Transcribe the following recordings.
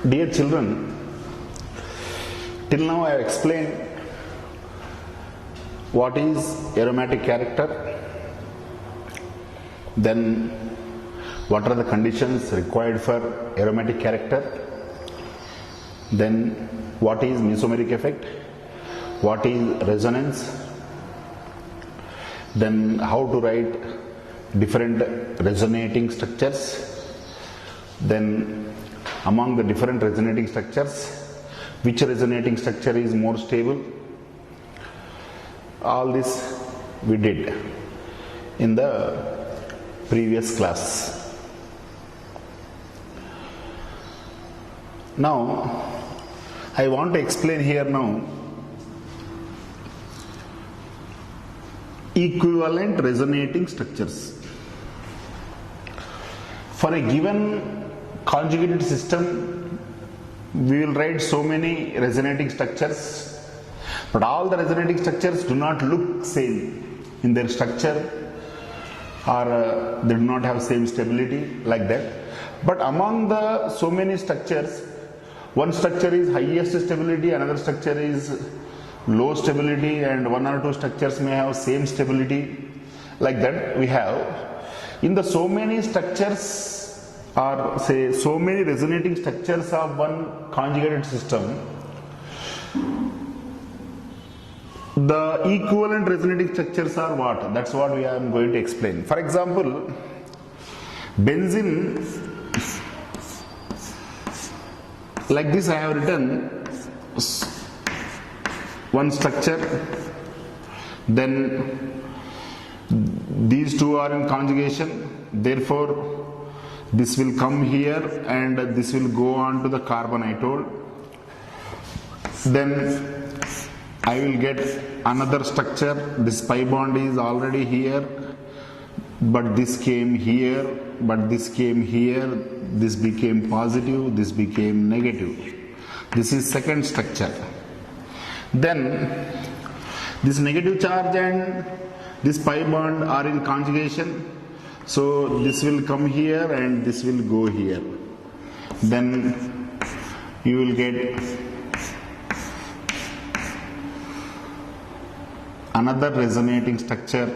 Dear children, till now I have explained what is aromatic character, then what are the conditions required for aromatic character, then what is mesomeric effect, what is resonance, then how to write different resonating structures, then among the different resonating structures, which resonating structure is more stable. All this we did in the previous class. Now I want to explain here now equivalent resonating structures. For a given conjugated system, we will write so many resonating structures, but all the resonating structures do not look same in their structure, or they do not have same stability like that. But among the so many structures, one structure is highest stability, another structure is low stability, and one or two structures may have same stability. Like that we have. In the so many structures, or say so many resonating structures of one conjugated system, the equivalent resonating structures are what? That's what we are going to explain. For example, benzene, like this I have written one structure, then these two are in conjugation, therefore this will come here and this will go on to the carbonitol. Then I will get another structure. This pi bond is already here, but this came here, but this came here, this became positive, this became negative. This is second structure. Then this negative charge and this pi bond are in conjugation, so this will come here and this will go here. Then you will get another resonating structure,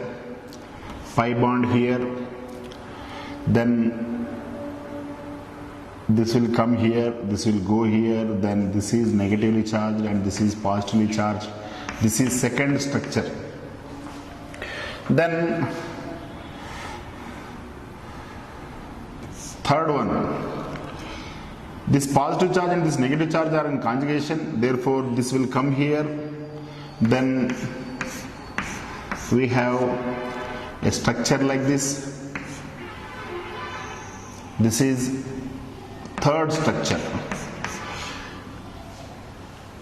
pi bond here, then this will come here, this will go here, then this is negatively charged and this is positively charged. This is second structure. Then third one, this positive charge and this negative charge are in conjugation, therefore this will come here. Then we have a structure like this. This is third structure.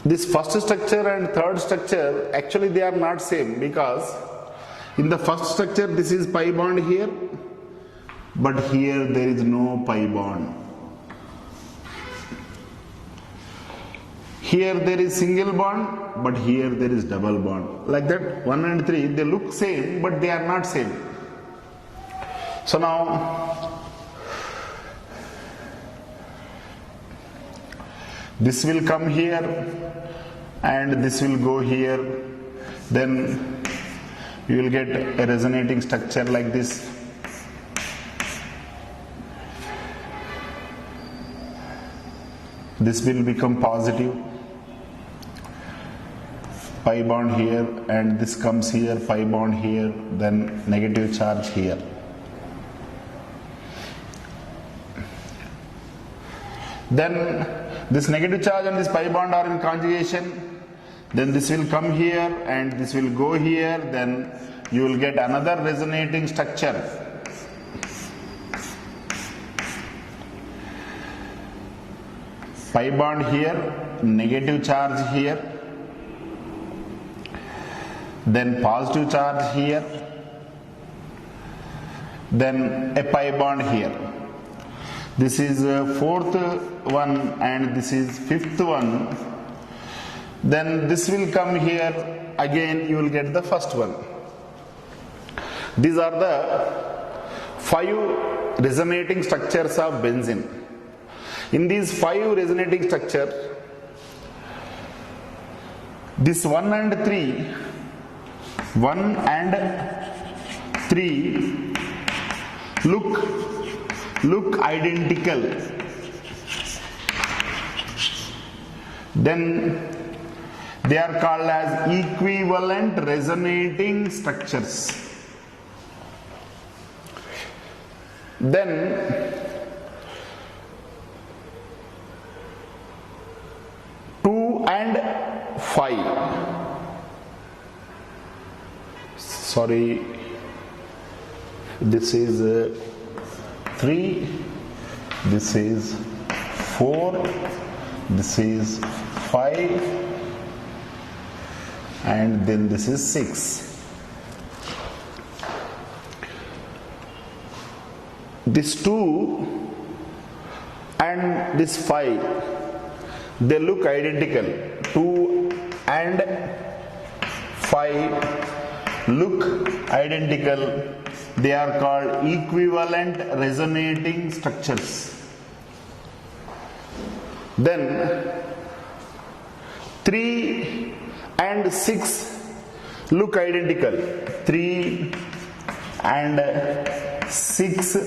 This first structure and third structure, actually they are not same, because in the first structure this is pi bond here, but here there is no pi bond. Here there is single bond, but here there is double bond. Like that, 1 and 3, they look same, but they are not same. So now, this will come here, and this will go here. Then you will get a resonating structure like this. This will become positive, pi bond here, and this comes here, pi bond here, then negative charge here. Then this negative charge and this pi bond are in conjugation, then this will come here and this will go here, then you will get another resonating structure. Pi bond here, negative charge here, then positive charge here, then a pi bond here. This is fourth one and this is fifth one. Then this will come here, again you will get the first one. These are the 5 resonating structures of benzene. In these 5 resonating structure, this 1 and 3 look identical. Then they are called as equivalent resonating structures. Then and 5. Sorry, this is 3, this is 4, this is 5, and then this is 6. This 2 and this 5, they look identical. 2 and 5 look identical. They are called equivalent resonating structures. Then 3 and 6 look identical. 3 and 6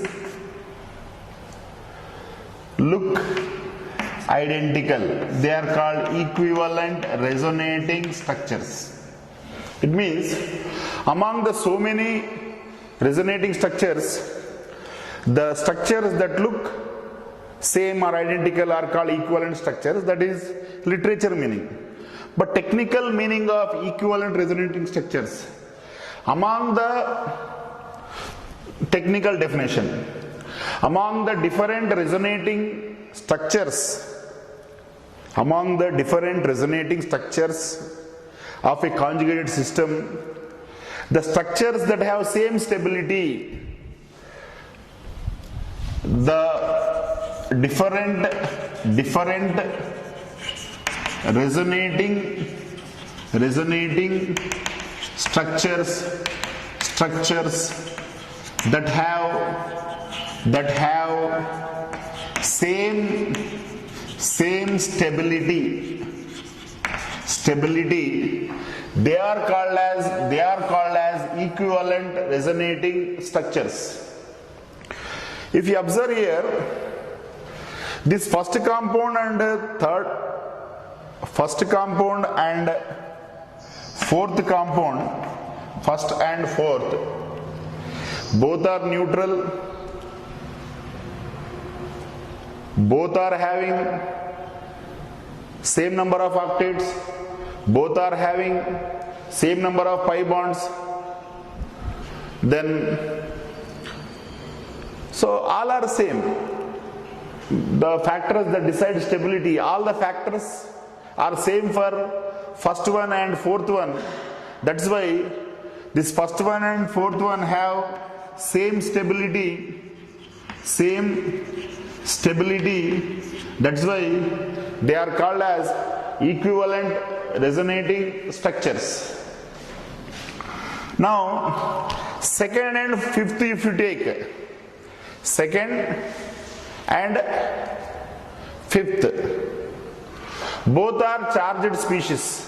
look identical. They are called equivalent resonating structures. It means among the so many resonating structures, the structures that look same or identical are called equivalent structures. That is literature meaning. But technical meaning of equivalent resonating structures, among the technical definition, among the different resonating structures, of a conjugated system, the structures that have same stability, the different resonating structures that have same stability, they are called as equivalent resonating structures. If you observe here, this first compound and fourth compound, first and fourth, both are neutral, both are having same number of octets, both are having same number of pi bonds. Then so all are same. The factors that decide stability, all the factors are same for first one and fourth one. That's why this first one and fourth one have same stability. That's why they are called as equivalent resonating structures. Now second and fifth, if you take second and fifth, both are charged species,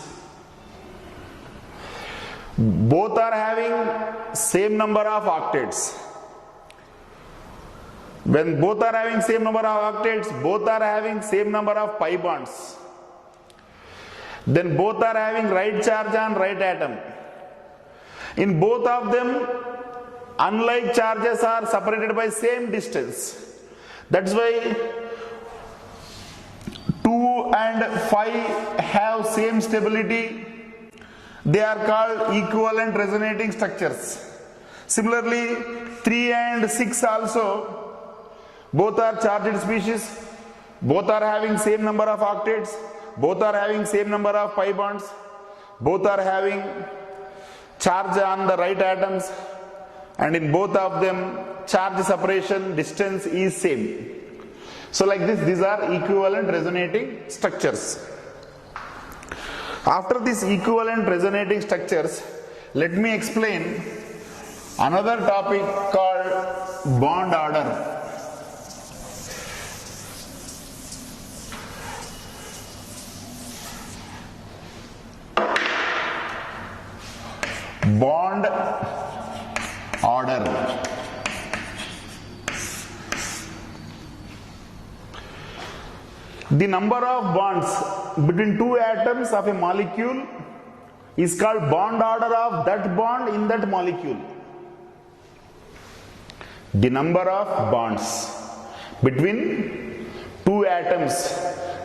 both are having same number of octets. When both are having same number of octets, both are having same number of pi bonds, then both are having right charge on right atom. In both of them, unlike charges are separated by same distance. That's why 2 and 5 have same stability. They are called equivalent resonating structures. Similarly, 3 and 6 also, both are charged species, both are having same number of octets, both are having same number of pi bonds, both are having charge on the right atoms, and in both of them charge separation distance is same. So like this, these are equivalent resonating structures. After these equivalent resonating structures, let me explain another topic called bond order. bond order. The number of bonds between two atoms of a molecule is called bond order of that bond in that molecule. The number of bonds between two atoms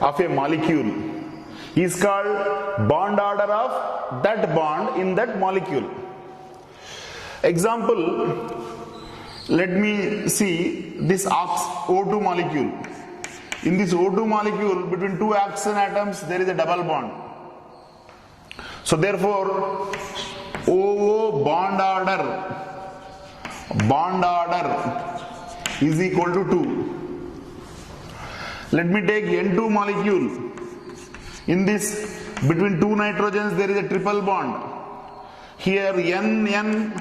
of a molecule is called bond order of that bond in that molecule. Example, let me see this O2 molecule. In this O2 molecule, between two oxygen atoms, there is a double bond. So therefore, OO bond order is equal to 2. Let me take N2 molecule. In this, between two nitrogens, there is a triple bond. Here NN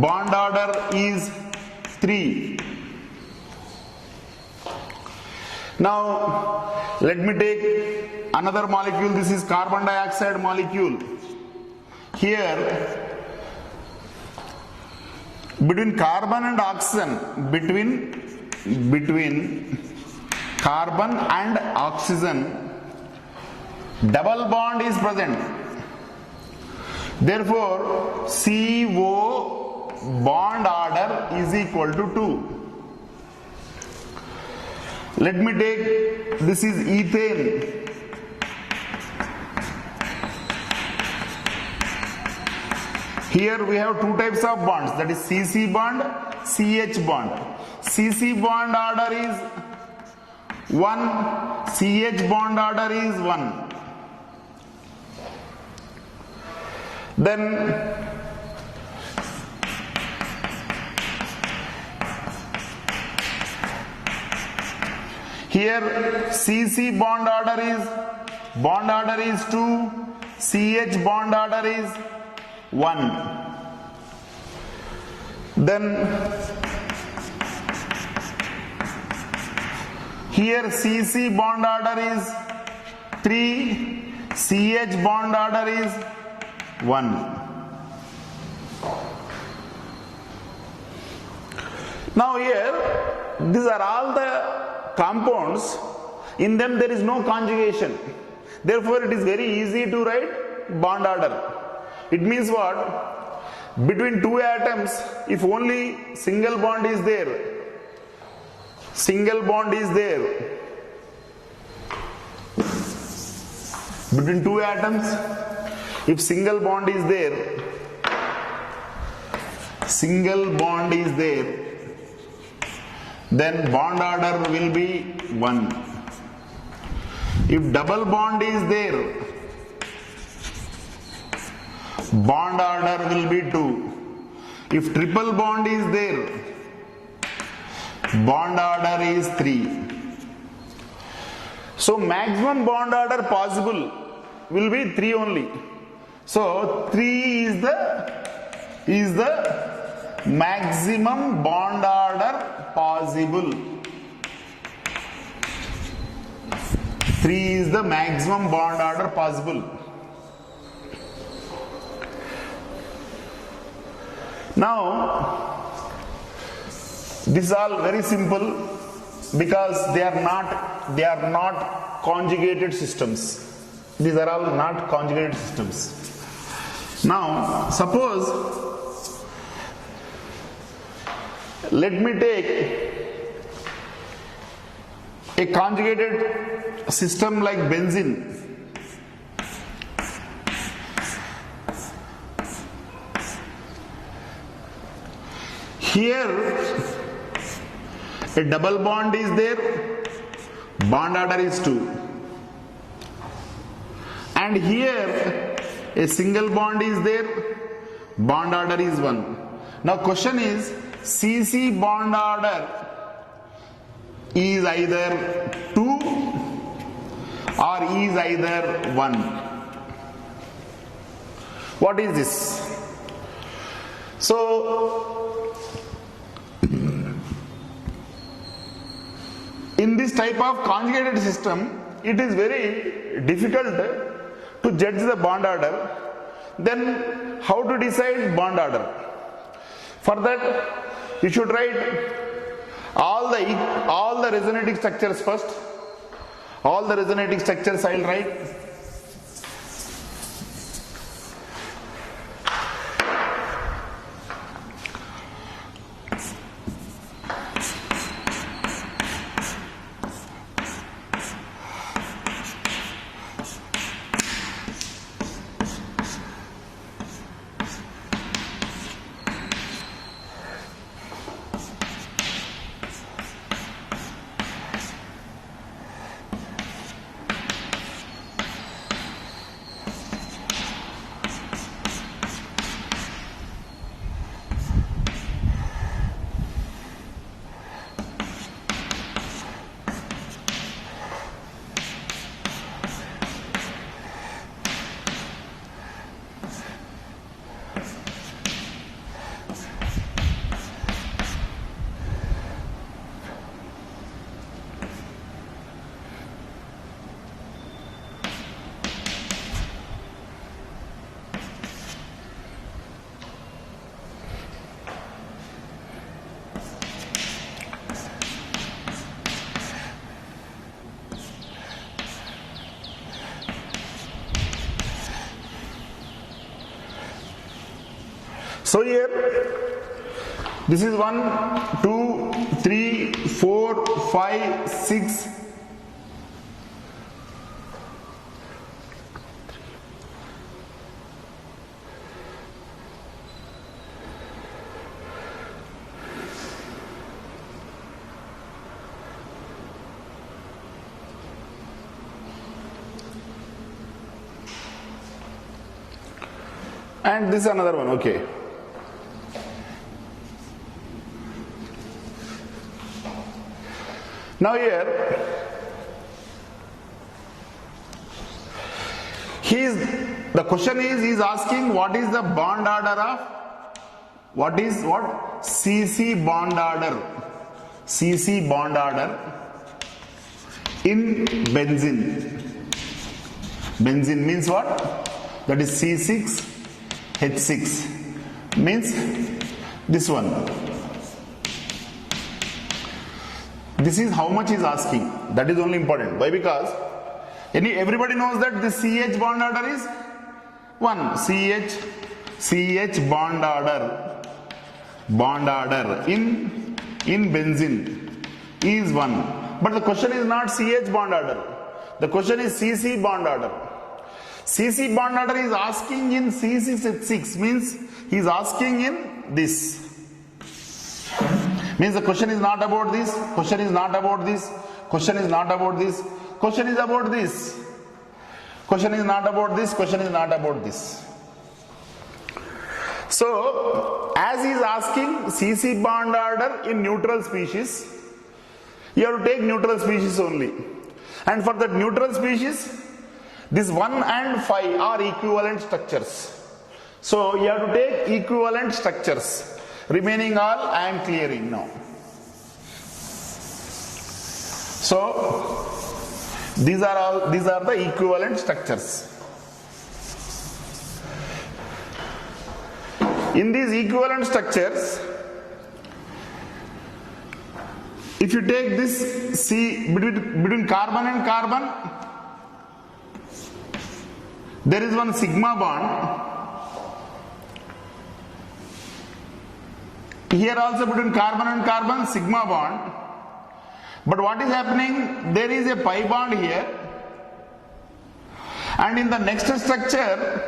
bond order is 3. Now, let me take another molecule. This is carbon dioxide molecule. Here, between carbon and oxygen, between carbon and oxygen, double bond is present. Therefore, CO bond order is equal to 2. Let me take, this is ethane. Here we have two types of bonds, that is CC bond, CH bond. CC bond order is 1, CH bond order is 1. Then here CC bond order is 2, CH bond order is 1. Then here CC bond order is 3, CH bond order is 1. Now here, these are all the compounds, in them there is no conjugation. Therefore, it is very easy to write bond order. It means what? Between two atoms, if only single bond is there, between two atoms, if single bond is there, then bond order will be 1. If double bond is there, bond order will be 2. If triple bond is there, bond order is 3. So maximum bond order possible will be 3 only. So 3 is the maximum bond order possible. 3 is the maximum bond order possible. Now, this is all very simple because they are not conjugated systems. These are all not conjugated systems. Now, suppose, let me take a conjugated system like benzene. Here, a double bond is there, bond order is 2. And here, a single bond is there, bond order is 1. Now question is, CC bond order is either 2 or is either 1. What is this? So, in this type of conjugated system, it is very difficult to judge the bond order. Then how to decide bond order? For that, you should write all the resonating structures first. All the resonating structures I will write. So here, this is 1, 2, 3, 4, 5, 6. And this is another one, okay. Now here, the question is asking what is the bond order of, what is what? CC bond order. CC bond order in benzene. Benzene means what? That is C6H6 means this one. This is how much is asking. That is only important. Why? Because everybody knows that this CH bond order is 1. CH bond order in benzene is 1. But the question is not CH bond order. The question is CC bond order. CC bond order is asking in C6H6 means he is asking in this. Means the question is not about this, question is not about this, question is not about this, question is about this, question is not about this, question is not about this. So, as he is asking CC bond order in neutral species, you have to take neutral species only. And for that neutral species, this 1 and 5 are equivalent structures. So, you have to take equivalent structures. Remaining all I am clearing now. So these are the equivalent structures. In these equivalent structures, if you take this C between carbon and carbon, there is one sigma bond. Here also between carbon and carbon, sigma bond. But what is happening? There is a pi bond here. And in the next structure,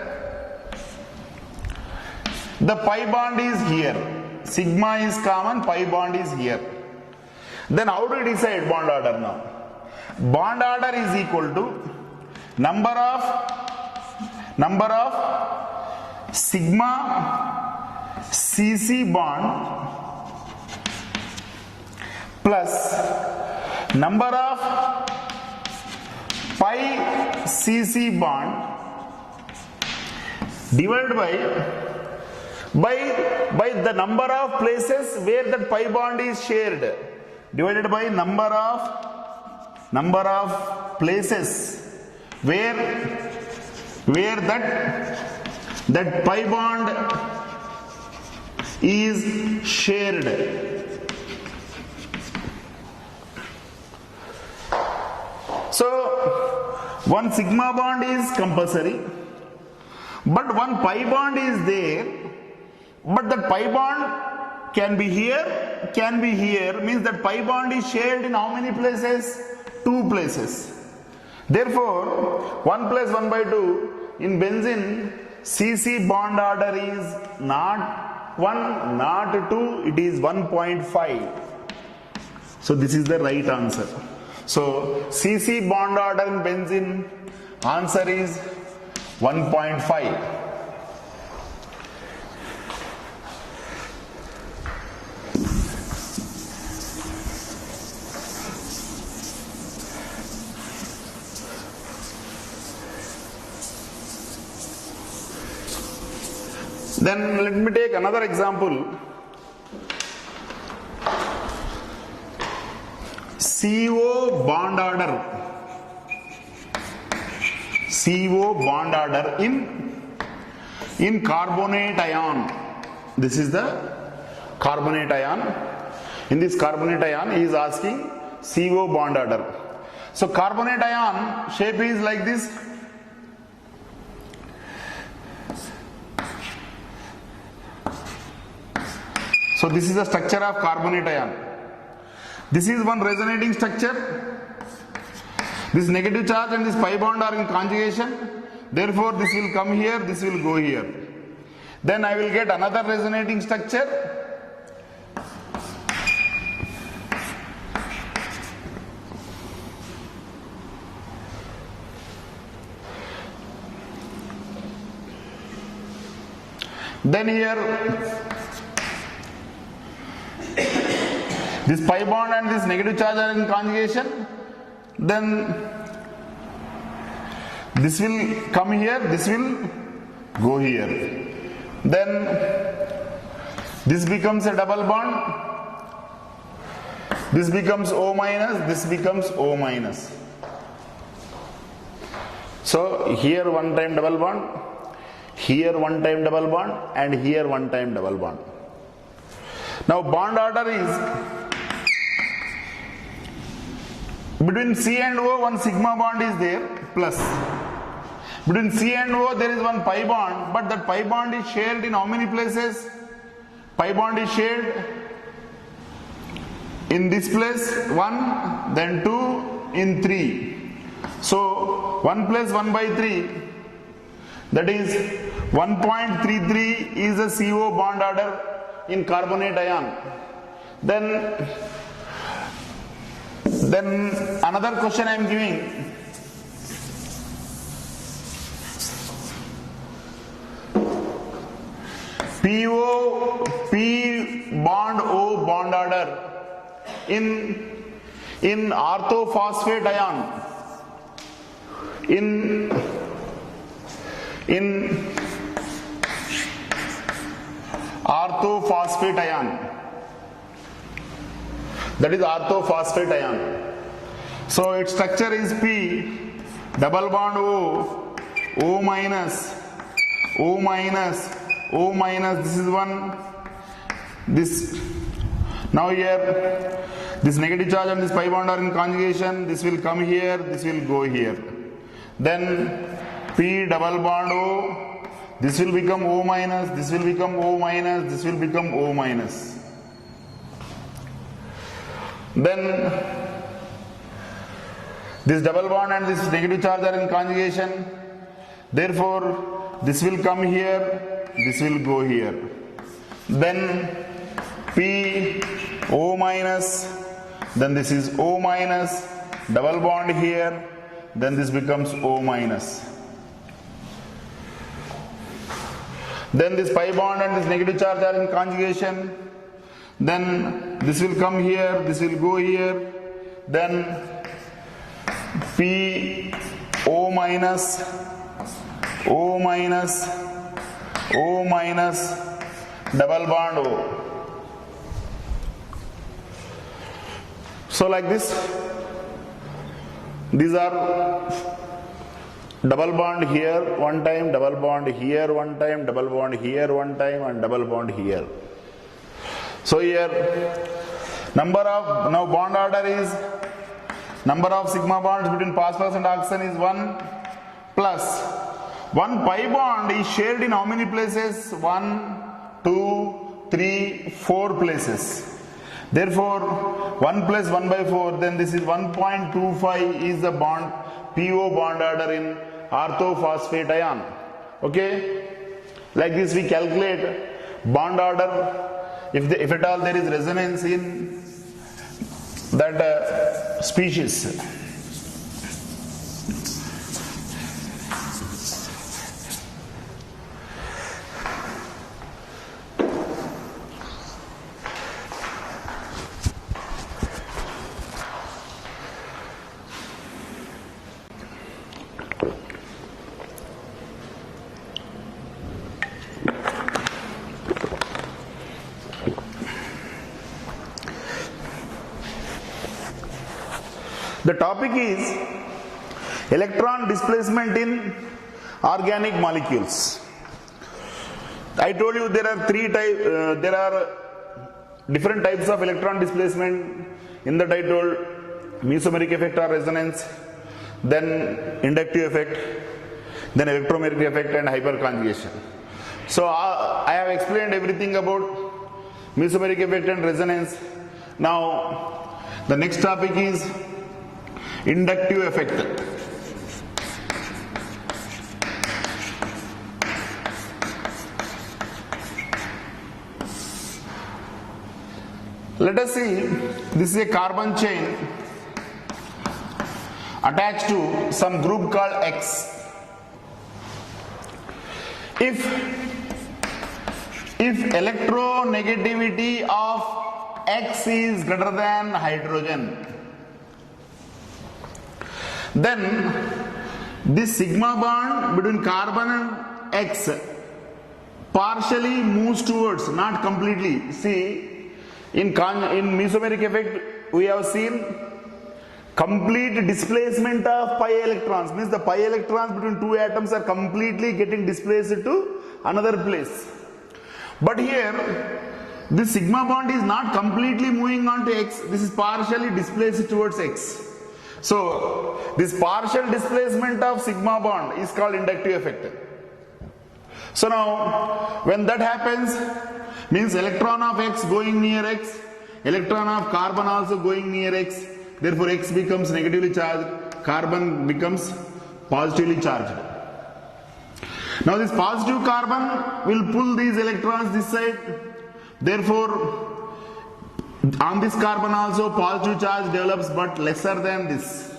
the pi bond is here. Sigma is common, pi bond is here. Then how do we decide bond order now? Bond order is equal to number of sigma CC bond plus number of pi CC bond divided by the number of places where that pi bond is shared, divided by number of places where that that pi bond is shared. So one sigma bond is compulsory, but one pi bond is there, but that pi bond can be here, means that pi bond is shared in how many places? 2 places. Therefore 1 plus 1 by 2 in benzene, CC bond order is not 1, not 2, it is 1.5. So this is the right answer. So CC bond order in benzene, answer is 1.5. Then let me take another example. CO bond order. CO bond order in carbonate ion. This is the carbonate ion. In this carbonate ion, he is asking CO bond order. So carbonate ion shape is like this. So this is the structure of carbonate ion. This is one resonating structure. This negative charge and this pi bond are in conjugation. Therefore this will come here, this will go here. Then I will get another resonating structure. Then here this pi bond and this negative charge are in conjugation. Then this will come here, this will go here. Then this becomes a double bond. This becomes O minus, this becomes O minus. So here one time double bond, here one time double bond, and here one time double bond. Now bond order is between C and O one sigma bond is there plus. Between C and O there is one pi bond, but that pi bond is shared in how many places? Pi bond is shared in this place 1, then 2, in 3. So 1 plus 1 by 3, that is 1.33 is the CO bond order in carbonate ion. Then another question I am giving. P bond O bond order in orthophosphate ion. In orthophosphate ion. That is orthophosphate ion. So its structure is P, double bond O minus, O minus, O minus, this is one, this. Now here, this negative charge and this pi bond are in conjugation, this will come here, this will go here. Then P double bond O, this will become O minus, this will become O minus, this will become O minus. Then this double bond and this negative charge are in conjugation. Therefore, this will come here, this will go here. Then P O minus, then this is O minus, double bond here, then this becomes O minus. Then this pi bond and this negative charge are in conjugation. Then this will come here, this will go here. Then P O minus, O minus, O minus, double bond O. So like this, these are double bond here one time, double bond here one time, double bond here one time, and double bond here. So here number of, now bond order is, number of sigma bonds between phosphorus and oxygen is 1 plus 1 pi bond is shared in how many places? 1, 2, 3, 4 places. Therefore 1 plus 1 by 4, then this is 1.25 is the bond, PO bond order in orthophosphate ion. Okay, like this we calculate bond order if at all there is resonance in that species. The topic is electron displacement in organic molecules. I told you there are different types of electron displacement. In that I told mesomeric effect or resonance, then inductive effect, then electromagnetic effect and hyperconjugation. So I have explained everything about mesomeric effect and resonance. Now the next topic is inductive effect. Let us see, this is a carbon chain attached to some group called X. If electronegativity of X is greater than hydrogen, then this sigma bond between carbon and X partially moves towards, not completely. See, in mesomeric effect we have seen complete displacement of pi electrons, means the pi electrons between two atoms are completely getting displaced to another place. But here this sigma bond is not completely moving on to X, this is partially displaced towards X. So this partial displacement of sigma bond is called inductive effect. So now when that happens, means electron of X going near X, electron of carbon also going near X, therefore X becomes negatively charged, carbon becomes positively charged. Now this positive carbon will pull these electrons this side, therefore on this carbon also positive charge develops but lesser than this.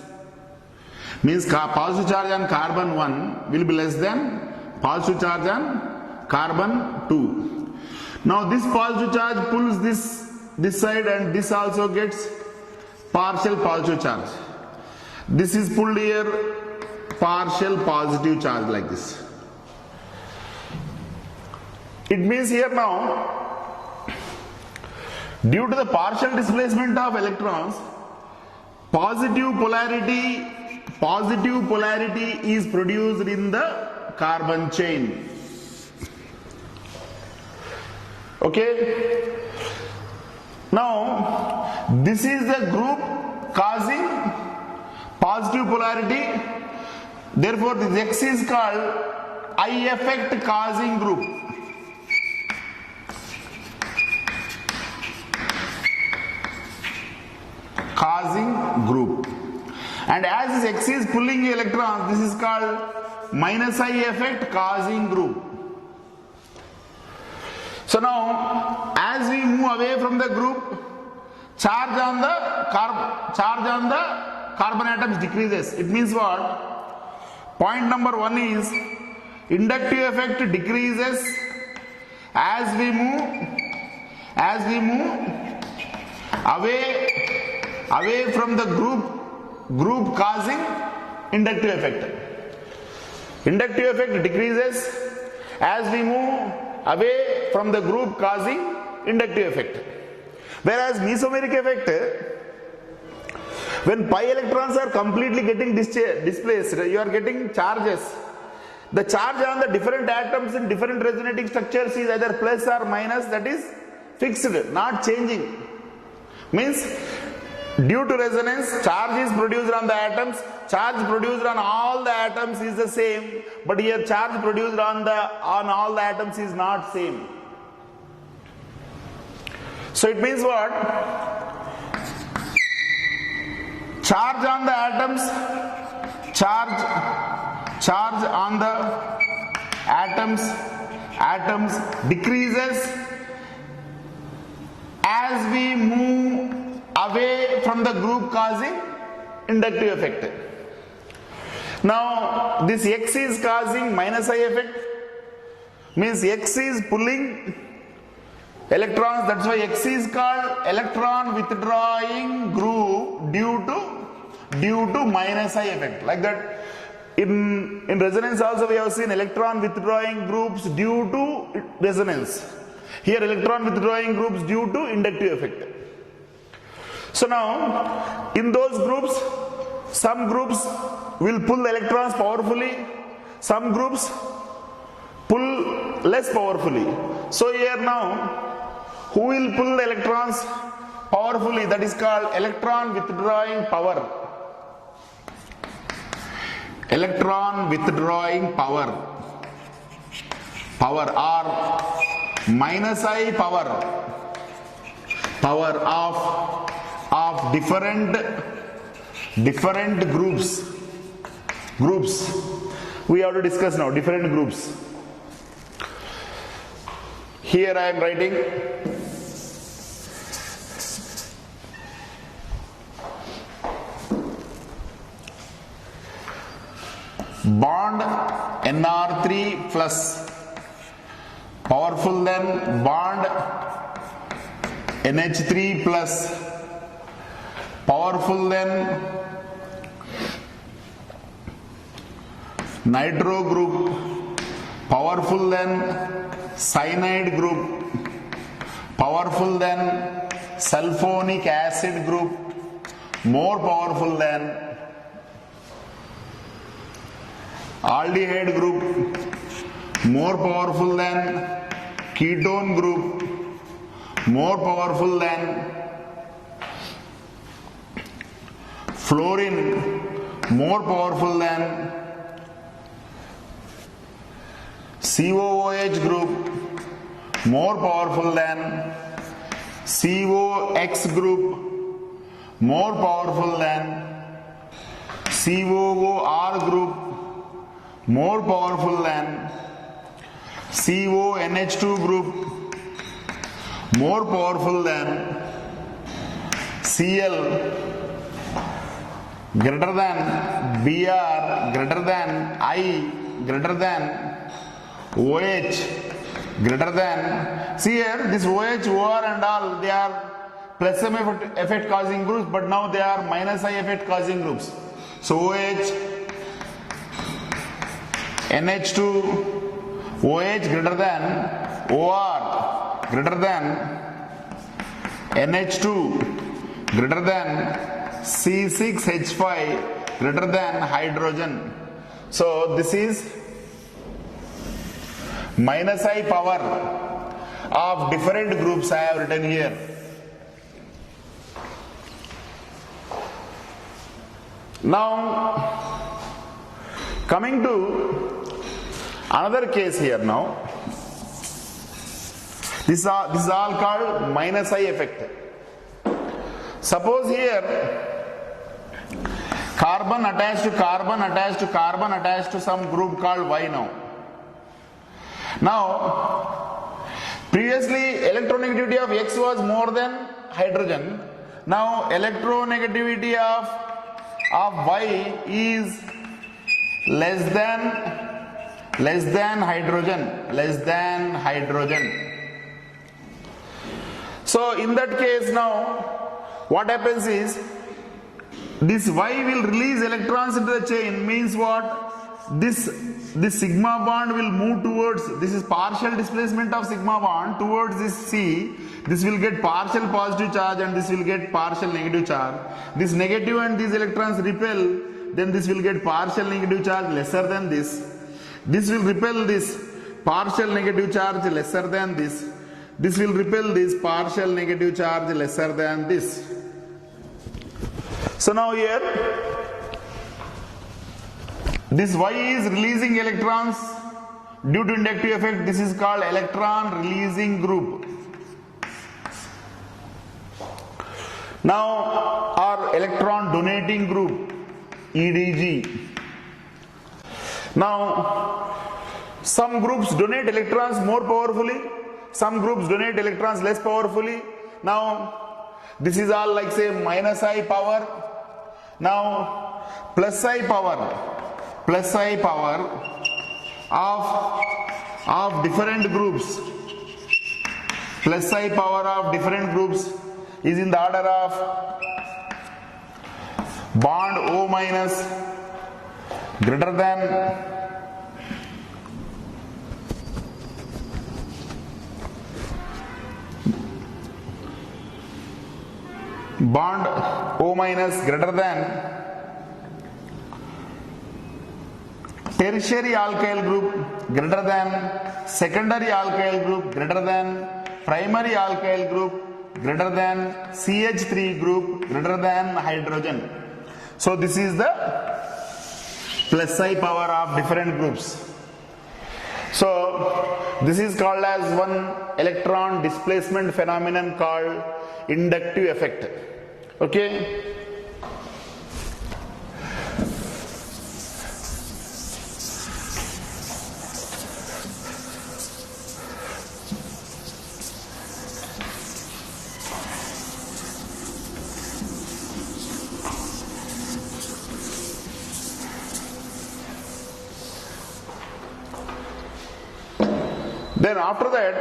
Means positive charge on carbon 1 will be less than positive charge on carbon 2. Now this positive charge pulls this side and this also gets partial positive charge. This is pulled here, partial positive charge like this. It means here now, due to the partial displacement of electrons, positive polarity is produced in the carbon chain. Okay. Now this is the group causing positive polarity, therefore this X is called I effect causing group. Causing group. And as this X is pulling electrons, this is called minus I effect causing group. So now as we move away from the group, charge on the carbon atoms decreases. It means what? Point number 1 is inductive effect decreases as we move away from the group causing inductive effect. Inductive effect decreases as we move away from the group causing inductive effect. Whereas mesomeric effect, When pi electrons are completely getting displaced, you are getting charges. The charge on the different atoms in different resonating structures is either plus or minus, that is fixed, not changing. Means due to resonance, charge is produced on the atoms, charge produced on all the atoms is the same, but here charge produced on all the atoms is not same. So it means what? Charge on the atoms, charge on the atoms decreases as we move away from the group causing inductive effect. Now this X is causing minus I effect, means X is pulling electrons, that's why X is called electron withdrawing group due to minus I effect. Like that in resonance also we have seen electron withdrawing groups due to resonance. Here electron withdrawing groups due to inductive effect. So now in those groups, some groups will pull electrons powerfully, some groups pull less powerfully. So here now, who will pull the electrons powerfully? That is called electron withdrawing power. Electron withdrawing power or minus I power of different groups. We have to discuss now different groups. Here I am writing bond NR3 plus, powerful than bond NH3 plus, powerful than nitro group, powerful than cyanide group, powerful than sulfonic acid group, more powerful than aldehyde group, more powerful than ketone group, more powerful than fluorine, more powerful than COOH group, more powerful than COX group, more powerful than COOR group, more powerful than CONH2 group, more powerful than Cl greater than Br greater than I greater than OH greater than, see here this OH, OR and all, they are plus M effect causing groups, but now they are minus I effect causing groups. So OH, NH2, OH greater than OR greater than NH2 greater than C6H5 greater than hydrogen. So this is minus I power of different groups I have written here. Now coming to another case here now. This is all called minus I effect. Suppose here carbon attached to carbon attached to carbon attached to some group called Y now. Now, previously electronegativity of X was more than hydrogen. Now electronegativity of Y is less than hydrogen. So in that case now, what happens is, this Y will release electrons into the chain, means what? this sigma bond will move towards, this is partial displacement of sigma bond towards this C. This will get partial positive charge and this will get partial negative charge. This negative and these electrons repel, then this will get partial negative charge lesser than this. This will repel this partial negative charge lesser than this. This will repel this partial negative charge lesser than this. So now here, this Y is releasing electrons due to inductive effect. This is called electron releasing group. Now our electron donating group, EDG. Now some groups donate electrons more powerfully, some groups donate electrons less powerfully. Now this is all like say minus I power. Now plus I power of different groups, plus I power of different groups is in the order of bond O minus greater than bond O minus greater than tertiary alkyl group greater than secondary alkyl group greater than primary alkyl group greater than CH3 group greater than hydrogen. So this is the plus I power of different groups. So this is called as one electron displacement phenomenon called inductive effect. Okay. Then after that,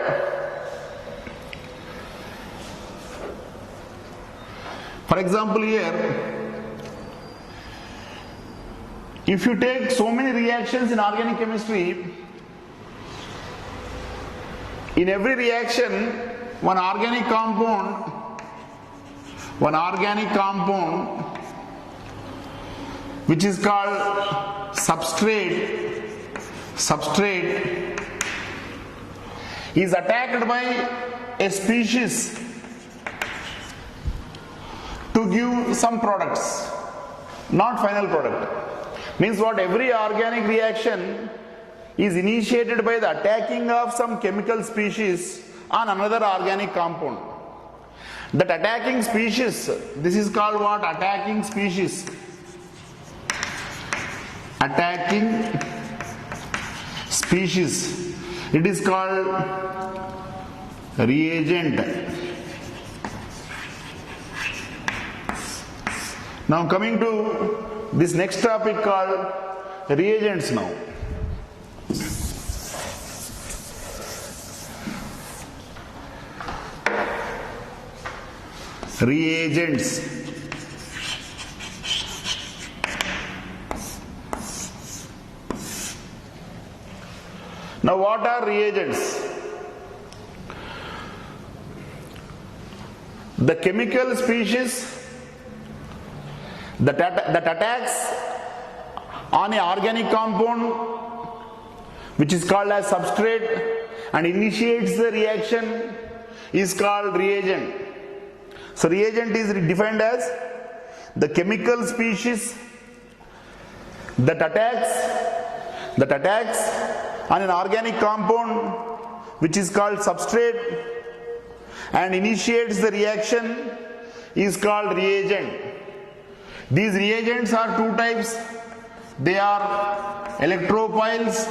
for example here, if you take so many reactions in organic chemistry, in every reaction one organic compound which is called substrate is attacked by a species to give some products, not final product. Means what? Every organic reaction is initiated by the attacking of some chemical species on another organic compound. That attacking species, this is called what? Attacking species. Attacking species. It is called reagent. Now coming to this next topic called reagents now. Reagents. Now what are reagents? The chemical species that attacks on an organic compound which is called as substrate and initiates the reaction is called reagent. So reagent is defined as the chemical species that attacks on an organic compound which is called substrate and initiates the reaction is called reagent. These reagents are two types. They are electrophiles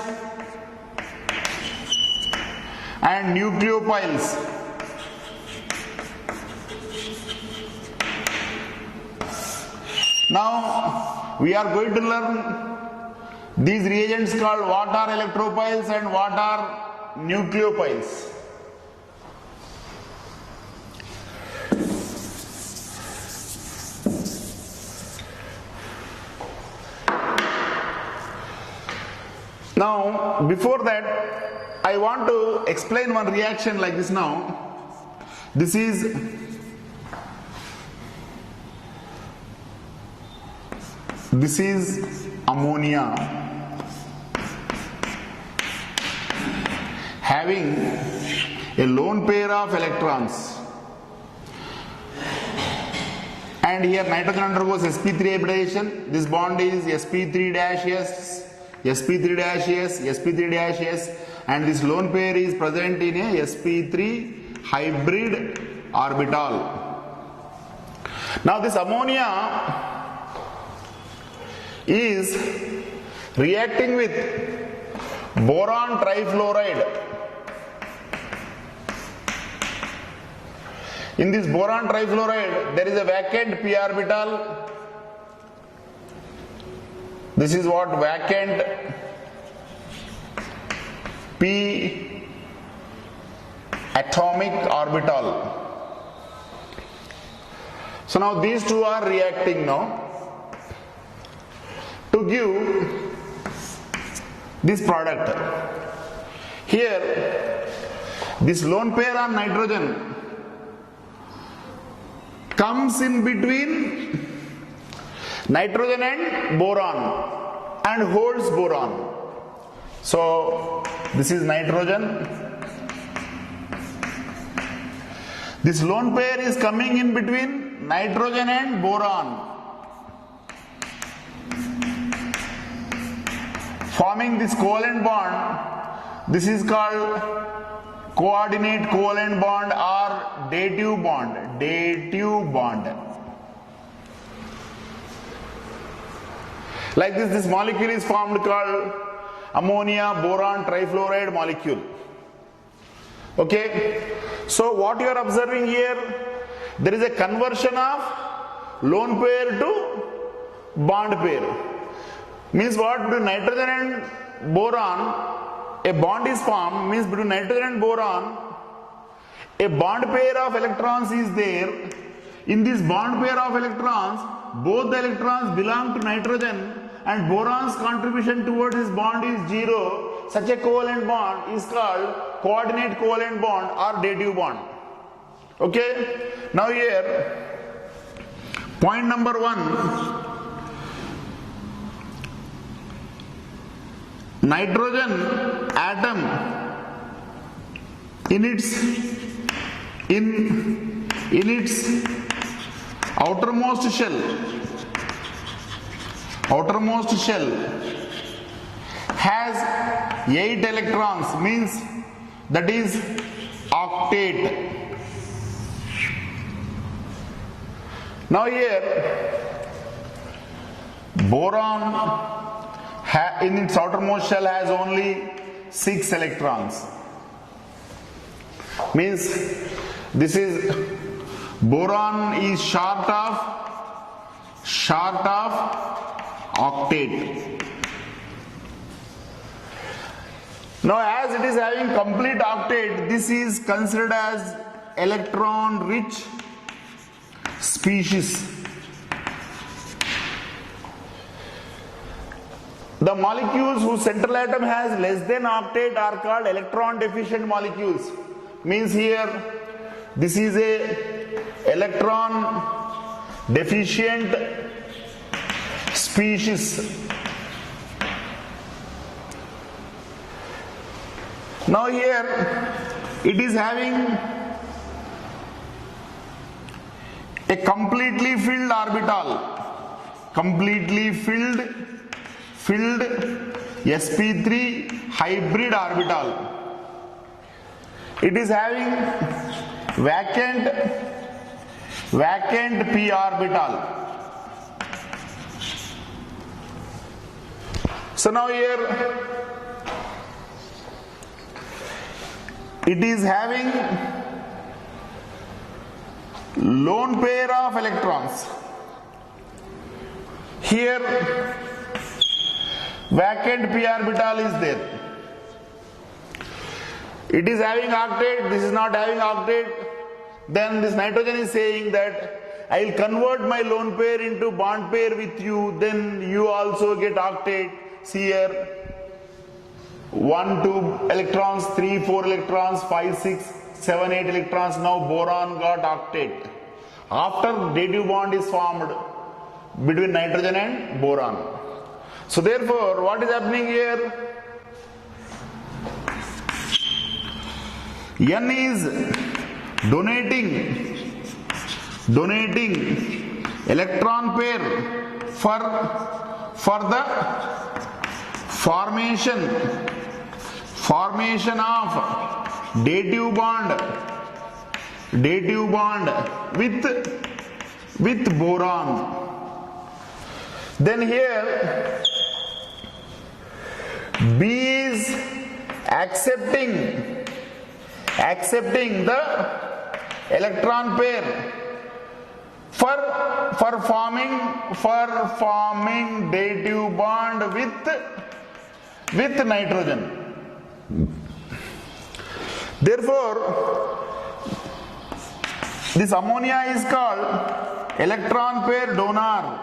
and nucleophiles. Now we are going to learn these reagents called what are electrophiles and what are nucleophiles. Now, before that, I want to explain one reaction like this now. This is ammonia having a lone pair of electrons, and here nitrogen undergoes sp3 hybridization. This bond is sp3-s, sp3-s, sp3-s, and this lone pair is present in a sp3 hybrid orbital. Now this ammonia is reacting with boron trifluoride. In this boron trifluoride, there is a vacant p orbital. This is what vacant p atomic orbital. So now these two are reacting now to give this product. Here, this lone pair on nitrogen comes in between nitrogen and boron and holds boron. So this is nitrogen. This lone pair is coming in between nitrogen and boron, forming this covalent bond. This is called coordinate covalent bond or dative bond. Dative bond. Like this molecule is formed called ammonia boron trifluoride molecule. Okay. So what you are observing here, there is a conversion of lone pair to bond pair. Means what? Between nitrogen and boron, a bond is formed. Means between nitrogen and boron, a bond pair of electrons is there. In this bond pair of electrons, both the electrons belong to nitrogen and boron's contribution towards this bond is 0. Such a covalent bond is called coordinate covalent bond or dative bond. Okay. Now here, point number 1. Nitrogen atom in its outermost shell has 8 electrons, means that is octet. Now here boron in its outermost shell has only 6 electrons. Means this is boron is short of octet. Now as it is having complete octet, this is considered as electron rich species. The molecules whose central atom has less than octet are called electron deficient molecules. Means here this is a electron deficient species. Now here it is having a completely filled orbital, completely filled sp3 hybrid orbital. It is having vacant p orbital. So now here it is having lone pair of electrons. Here vacant p orbital is there. It is having octet, this is not having octet. Then this nitrogen is saying that I will convert my lone pair into bond pair with you, then you also get octet. See here, 1, 2 electrons, 3, 4 electrons, 5, 6, 7, 8 electrons. Now boron got octet. After dative bond is formed between nitrogen and boron. So therefore, what is happening here? N is donating electron pair for the formation of dative bond with boron. Then here B is accepting the electron pair for forming dative bond with nitrogen. Therefore, this ammonia is called electron pair donor,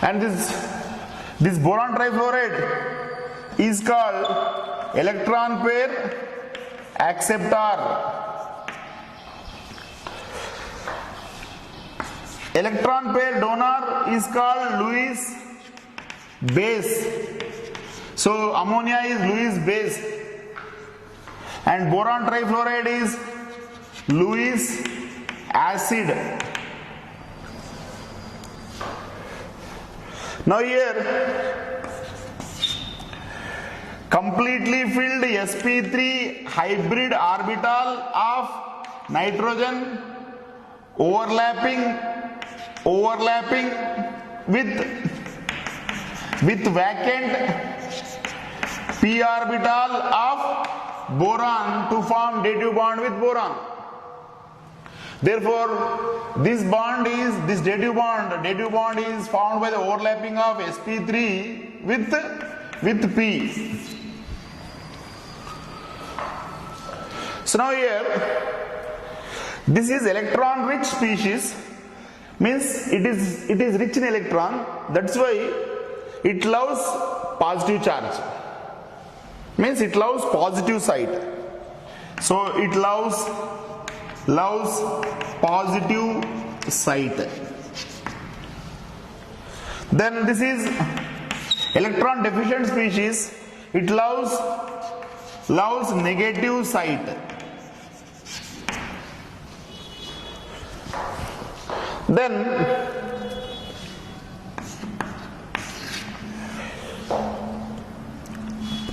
and this boron trifluoride is called electron pair acceptor. Electron pair donor is called Lewis base. So ammonia is Lewis base and boron trifluoride is Lewis acid. Now here completely filled sp3 hybrid orbital of nitrogen overlapping with vacant p orbital of boron to form dative bond with boron. Therefore, this dative bond is formed by the overlapping of sp3 with p. So now here, this is electron rich species, means it is rich in electron, that's why it loves positive charge, means it loves positive site. So it loves positive site. Then this is electron deficient species, it loves negative site. Then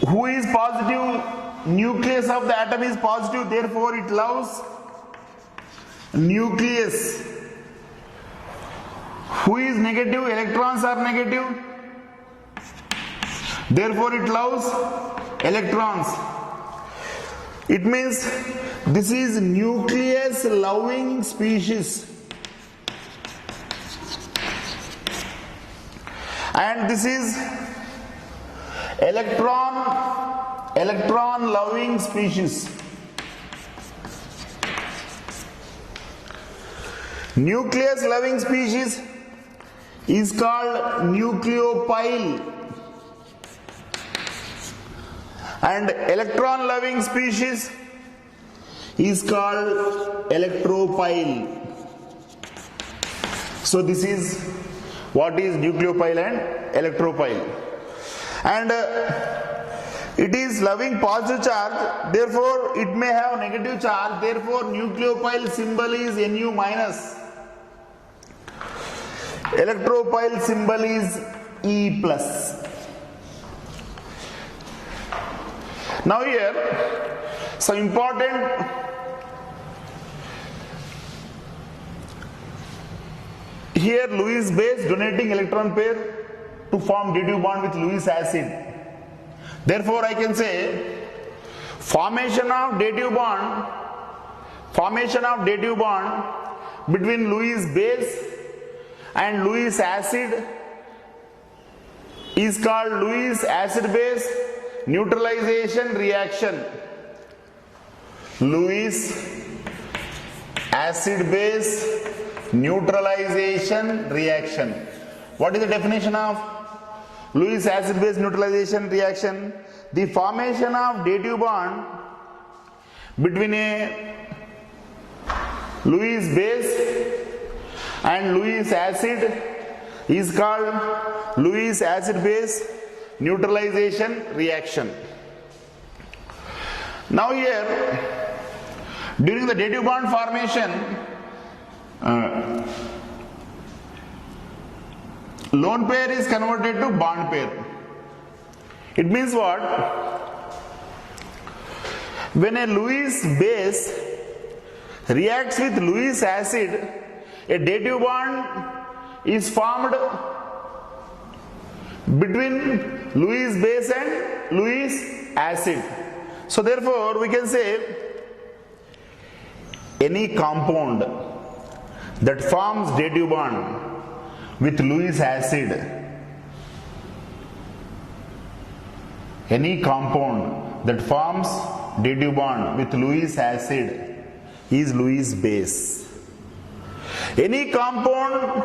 who is positive? Nucleus of the atom is positive, therefore it loves nucleus. Who is negative? Electrons are negative, therefore it loves electrons. It means this is nucleus loving species, and this is electron loving species. Nucleus loving species is called nucleophile, and electron loving species is called electrophile. So this is what is nucleophile and electrophile. And it is loving positive charge, therefore it may have negative charge, therefore nucleophile symbol is Nu minus. Electrophile symbol is E plus. Now here some important here Lewis base donating electron pair to form dative bond with Lewis acid. Therefore I can say formation of dative bond between Lewis base and Lewis acid is called Lewis acid base neutralization reaction. Lewis acid base neutralization reaction. What is the definition of Lewis acid base neutralization reaction, the formation of dative bond between a Lewis base and Lewis acid is called Lewis acid base neutralization reaction. Now here, during the dative bond formation, lone pair is converted to bond pair. It means what? When a Lewis base reacts with Lewis acid, a dative bond is formed between Lewis base and Lewis acid. So therefore we can say any compound that forms dative bond with Lewis acid, any compound that forms dative bond with Lewis acid is Lewis base. Any compound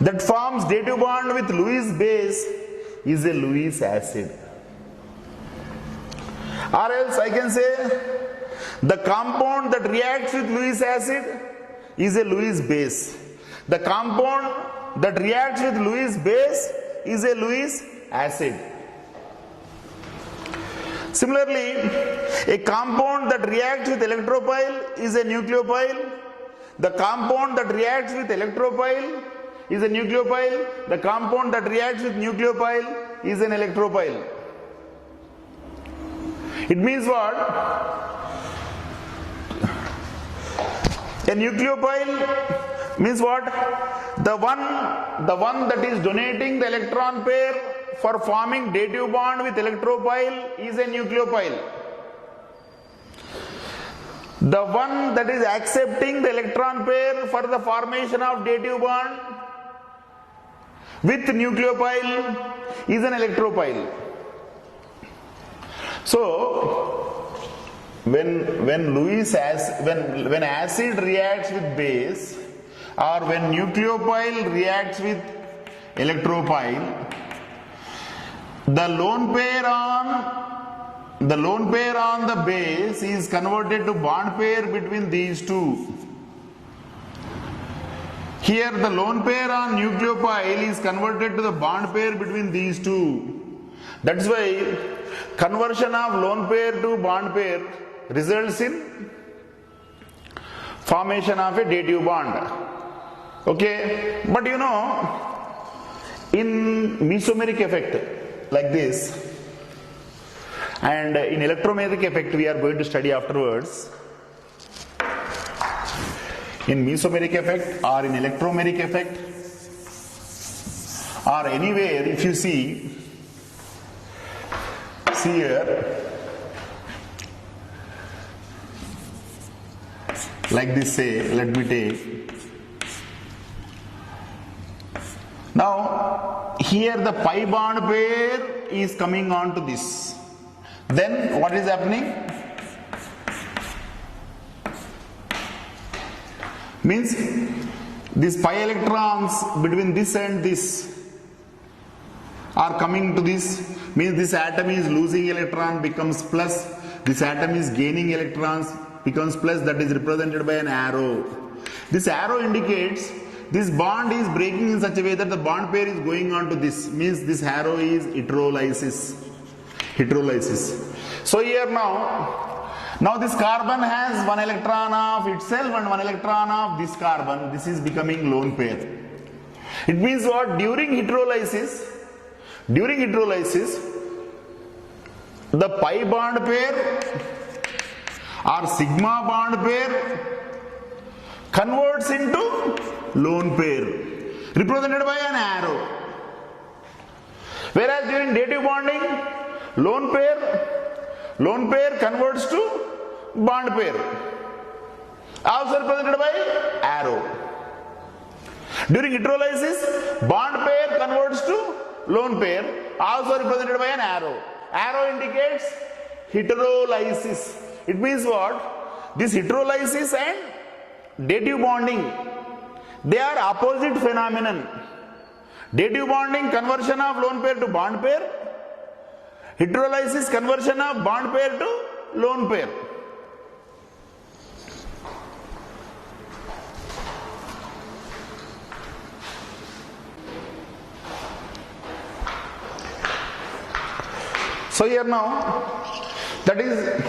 that forms dative bond with Lewis base is a Lewis acid. Or else I can say the compound that reacts with Lewis acid is a Lewis base. The compound that reacts with Lewis base is a Lewis acid. Similarly, a compound that reacts with electrophile is a nucleophile. The compound that reacts with electrophile is a nucleophile. The compound that reacts with nucleophile is an electrophile. It means what? A nucleophile means what? The one that is donating the electron pair for forming dative bond with electrophile is a nucleophile. The one that is accepting the electron pair for the formation of dative bond with nucleophile is an electrophile. So when acid reacts with base or when nucleophile reacts with electrophile, the lone pair on the base is converted to bond pair between these two. Here the lone pair on nucleophile is converted to the bond pair between these two. That's why conversion of lone pair to bond pair results in formation of a dative bond. Okay, but you know, in mesomeric effect like this, and in electromagnetic effect we are going to study afterwards. In mesomeric effect or in electromagnetic effect or anywhere, if you see here, like this, say, let me take. Now here the pi bond pair is coming on to this. Then what is happening? Means these pi electrons between this and this are coming to this, means this atom is losing electron, becomes plus, this atom is gaining electrons, becomes plus, that is represented by an arrow. This arrow indicates this bond is breaking in such a way that the bond pair is going on to this, means this arrow is heterolysis. So here now this carbon has one electron of itself and one electron of this carbon. This is becoming lone pair. It means what? During heterolysis, the pi bond pair or sigma bond pair converts into lone pair represented by an arrow. Whereas during dative bonding, lone pair converts to bond pair, also represented by arrow. During heterolysis, bond pair converts to lone pair, also represented by an arrow. Arrow indicates heterolysis. It means what? This heterolysis and dative bonding, they are opposite phenomenon. Dative bonding, conversion of lone pair to bond pair. Heterolysis, conversion of bond pair to lone pair. So here now, that is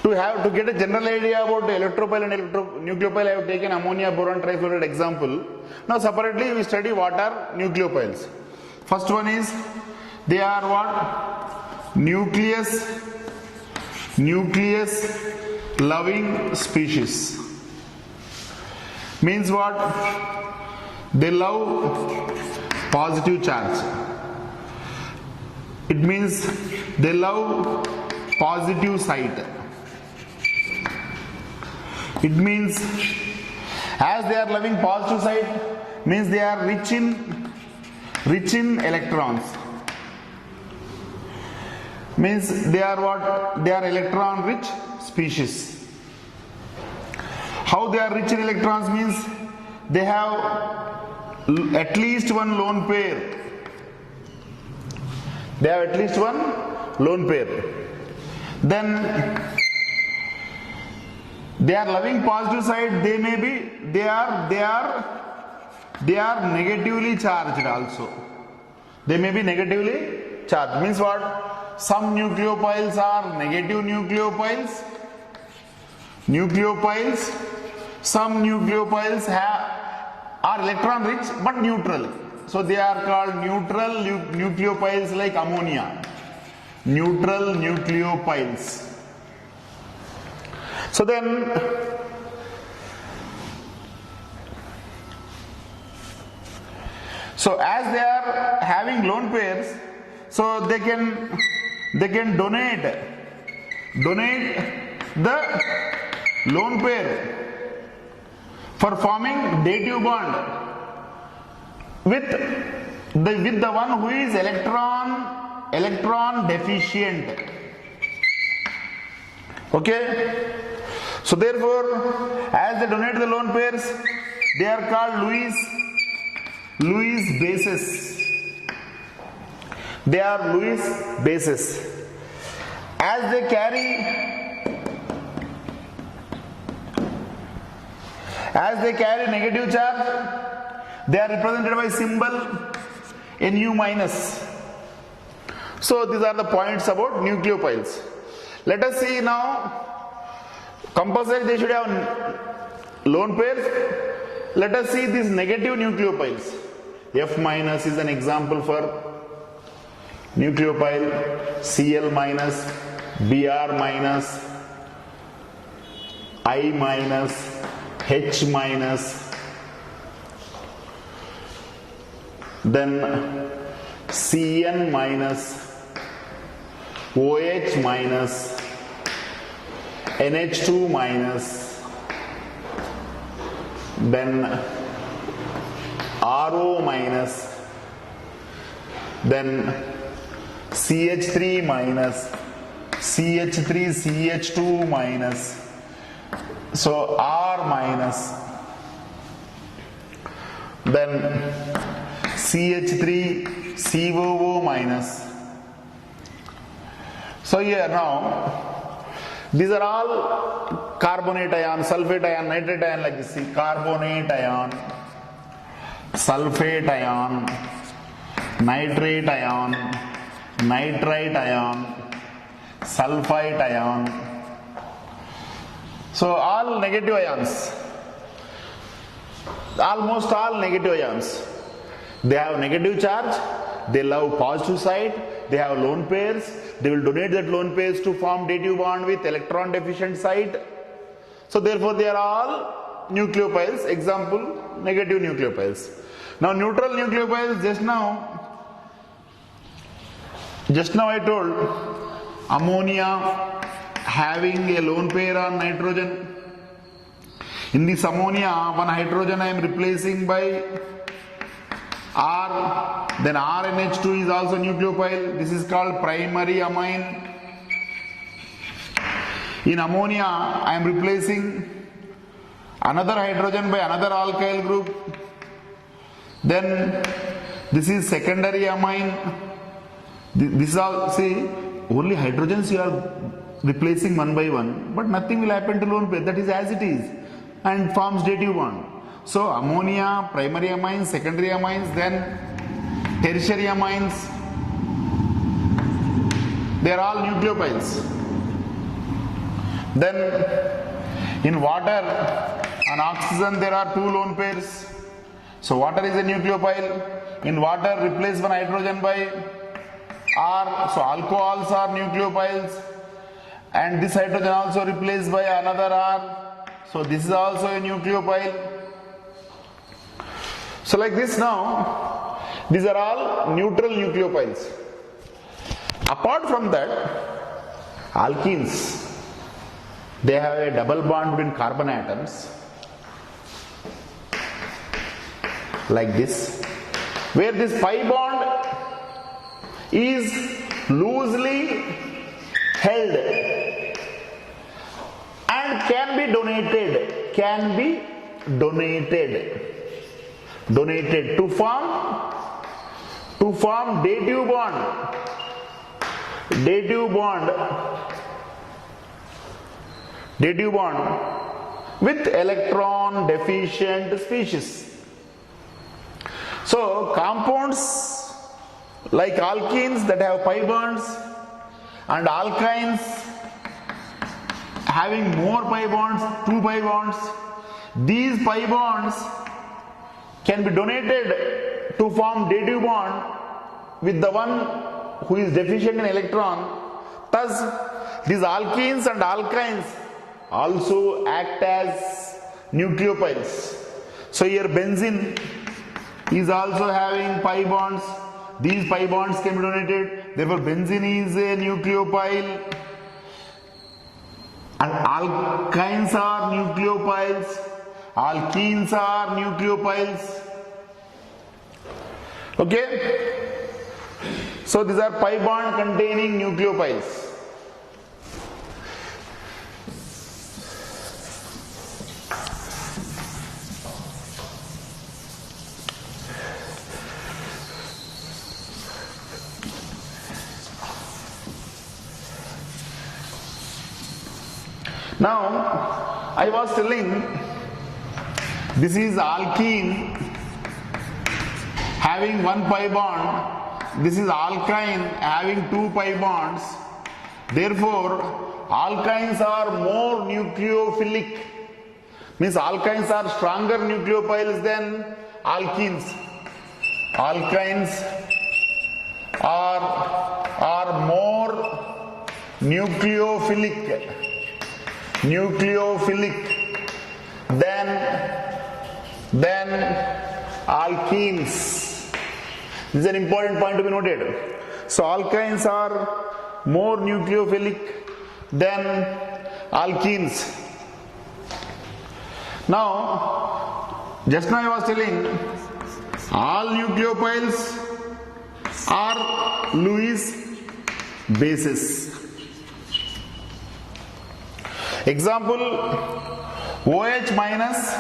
to get a general idea about the electropile and nucleopile. I have taken ammonia boron trifluoride example. Now separately we study what are nucleopiles. First one is, they are what? Nucleus loving species. Means what? They love positive charge. It means they love positive site. It means as they are loving positive site, means they are rich in electrons. Means they are what? They are electron rich species. How they are rich in electrons means they have at least one lone pair. They have at least one lone pair. Then they are loving positive side. They are negatively charged also. They may be negatively charged. Means what? Some nucleophiles are negative nucleophiles. Some nucleophiles are electron rich but neutral. So they are called neutral nucleophiles, like ammonia. Neutral nucleophiles. So then, so as they are having lone pairs, so they can donate the lone pair for forming dative bond with the one who is electron deficient. Okay. So therefore, as they donate the lone pairs, they are called Lewis bases. They are Lewis bases. As they carry negative charge, they are represented by symbol Nu minus. So these are the points about nucleophiles. Let us see now. Compulsory they should have lone pairs. Let us see these negative nucleophiles. F minus is an example for nucleophile. Cl minus, Br minus, I minus, H minus, then Cn minus, OH minus, NH2 minus, then RO minus, then CH3 minus, CH3, CH2 minus, so R minus, then CH3, COO minus. So here now, these are all carbonate ion, sulfate ion, nitrate ion, like this. See, carbonate ion, sulfate ion, nitrate ion, nitrite ion, sulfite ion. So all negative ions. Almost all negative ions. They have negative charge, they love positive side, they have lone pairs, they will donate that lone pairs to form dative bond with electron deficient site. So therefore they are all nucleophiles. Example, negative nucleophiles. Now neutral nucleophiles, just now I told ammonia having a lone pair on nitrogen. In this ammonia, one hydrogen I am replacing by R, then RNH2 is also nucleophile. This is called primary amine. In ammonia, I am replacing another hydrogen by another alkyl group. Then this is secondary amine. This is all, see, only hydrogens you are replacing one by one, but nothing will happen to lone pair. That is as it is and forms dative bond. So ammonia, primary amines, secondary amines, then tertiary amines, they are all nucleophiles. Then in water and oxygen there are two lone pairs. So water is a nucleophile. In water replace one hydrogen by R. So alcohols are nucleophiles. And this hydrogen also replaced by another R. So this is also a nucleophile. So like this now, these are all neutral nucleophiles. Apart from that, alkenes, they have a double bond between carbon atoms like this, where this pi bond is loosely held and can be donated to form dative bond with electron deficient species. So compounds like alkenes that have pi bonds and alkynes having more pi bonds, 2 pi bonds, these pi bonds can be donated to form dative bond with the one who is deficient in electron. Thus, these alkenes and alkynes also act as nucleophiles. So here benzene is also having pi bonds. These pi bonds can be donated. Therefore, benzene is a nucleophile. And alkynes are nucleophiles. Alkenes are nucleophiles. Okay? So these are pi bond containing nucleophiles. Now, I was telling this is alkene having 1 pi bond, this is alkyne having 2 pi bonds. Therefore, alkynes are more nucleophilic, means alkynes are stronger nucleophiles than alkenes. Alkynes are more nucleophilic than alkenes. This is an important point to be noted. So alkynes are more nucleophilic than alkenes. Now, just now I was telling all nucleophiles are Lewis bases. Example, OH minus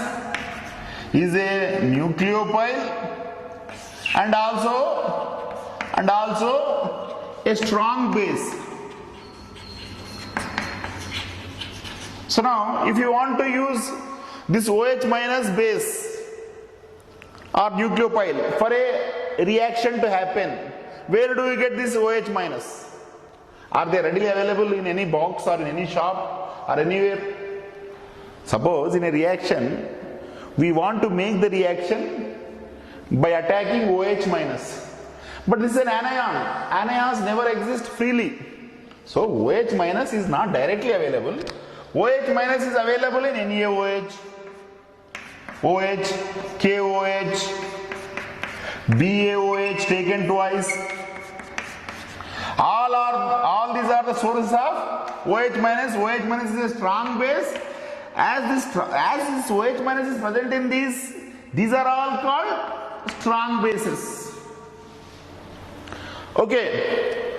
is a nucleophile and also a strong base. So now if you want to use this OH minus base or nucleophile for a reaction to happen, where do we get this OH minus? Are they readily available in any box or in any shop or anywhere? Suppose in a reaction we want to make the reaction by attacking OH minus, but this is an anion. Anions never exist freely, so OH minus is not directly available. OH minus is available in NaOH, OH, KOH, BaOH taken twice. All these are the sources of OH minus. OH minus is a strong base. As this OH minus is present in these are all called strong bases. Okay,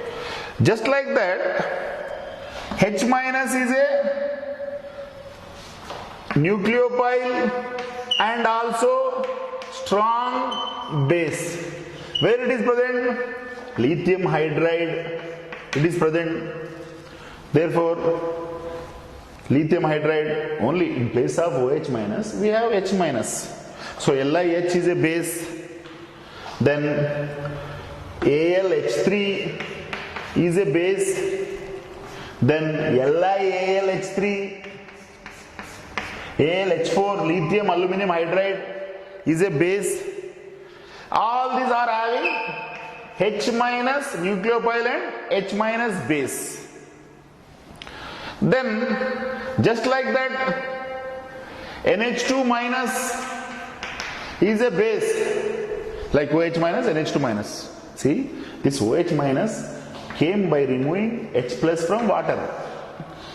just like that, H minus is a nucleophile and also strong base. Where it is present? Lithium hydride, it is present. Therefore, lithium hydride only in place of OH minus, we have H minus. So LiH is a base. Then AlH3 is a base. Then LiAlH3, AlH4, lithium aluminum hydride is a base. All these are having H minus nucleophile and H minus base. Then just like that, NH2 minus is a base, like OH minus, NH2 minus. See, this OH minus came by removing H plus from water.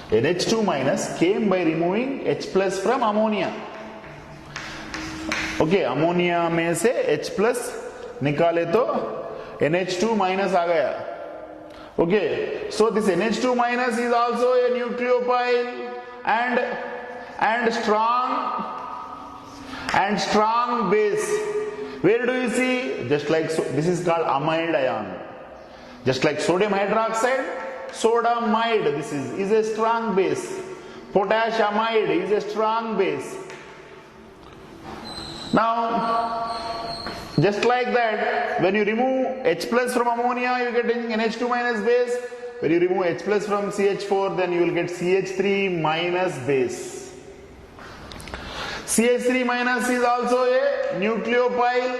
NH2 minus came by removing H plus from ammonia. Okay, ammonia में से H plus निकाले तो NH2 minus आ गया. Okay, so this NH2 minus is also a nucleophile and strong base. Where do you see? Just like so, this is called amide ion. Just like sodium hydroxide, sodamide, this is a strong base. Potash amide is a strong base. Now, just like that, when you remove H plus from ammonia, you get NH2 minus base. When you remove H plus from CH4, then you will get CH3 minus base. CH3 minus is also a nucleophile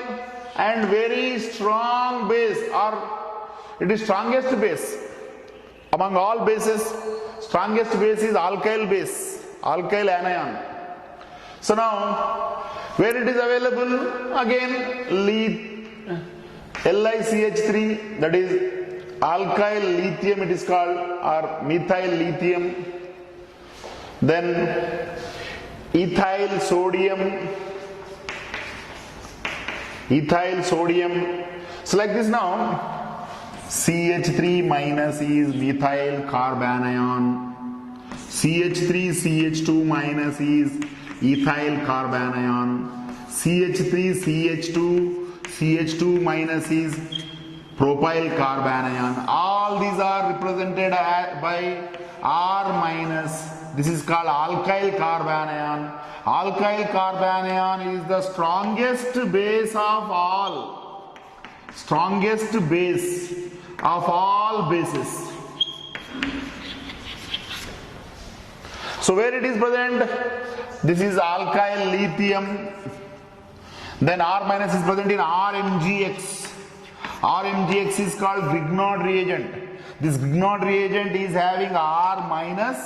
and very strong base, or it is strongest base. Among all bases, strongest base is alkyl base, alkyl anion. So now, where it is available? Again, LiCH3, that is alkyl lithium it is called, or methyl lithium. Then ethyl sodium. So like this now, CH3 minus is methyl carbanion. CH3 CH2 minus is ethyl carbanion. CH3 CH2 minus is propyl carbanion. All these are represented by R minus. This is called alkyl carbanion. Alkyl carbanion is the strongest base of all. Strongest base of all bases. So where it is present? This is alkyl lithium. Then R minus is present in RMgX. RMgX is called Grignard reagent. This Grignard reagent is having R minus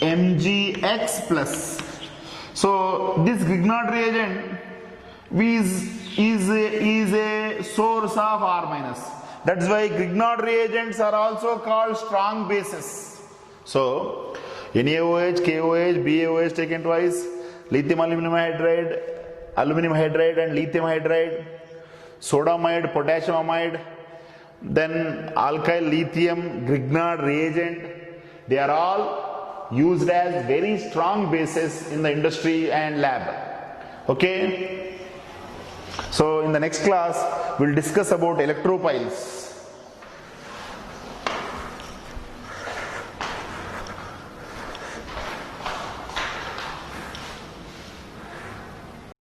MgX plus. So this Grignard reagent is a source of R minus. That's why Grignard reagents are also called strong bases. So NaOH, KOH, BaOH taken twice, lithium aluminum hydride and lithium hydride, sodamide, potassium amide, then alkyl lithium, Grignard reagent, they are all used as very strong bases in the industry and lab. Okay? So in the next class, we'll discuss about electropiles.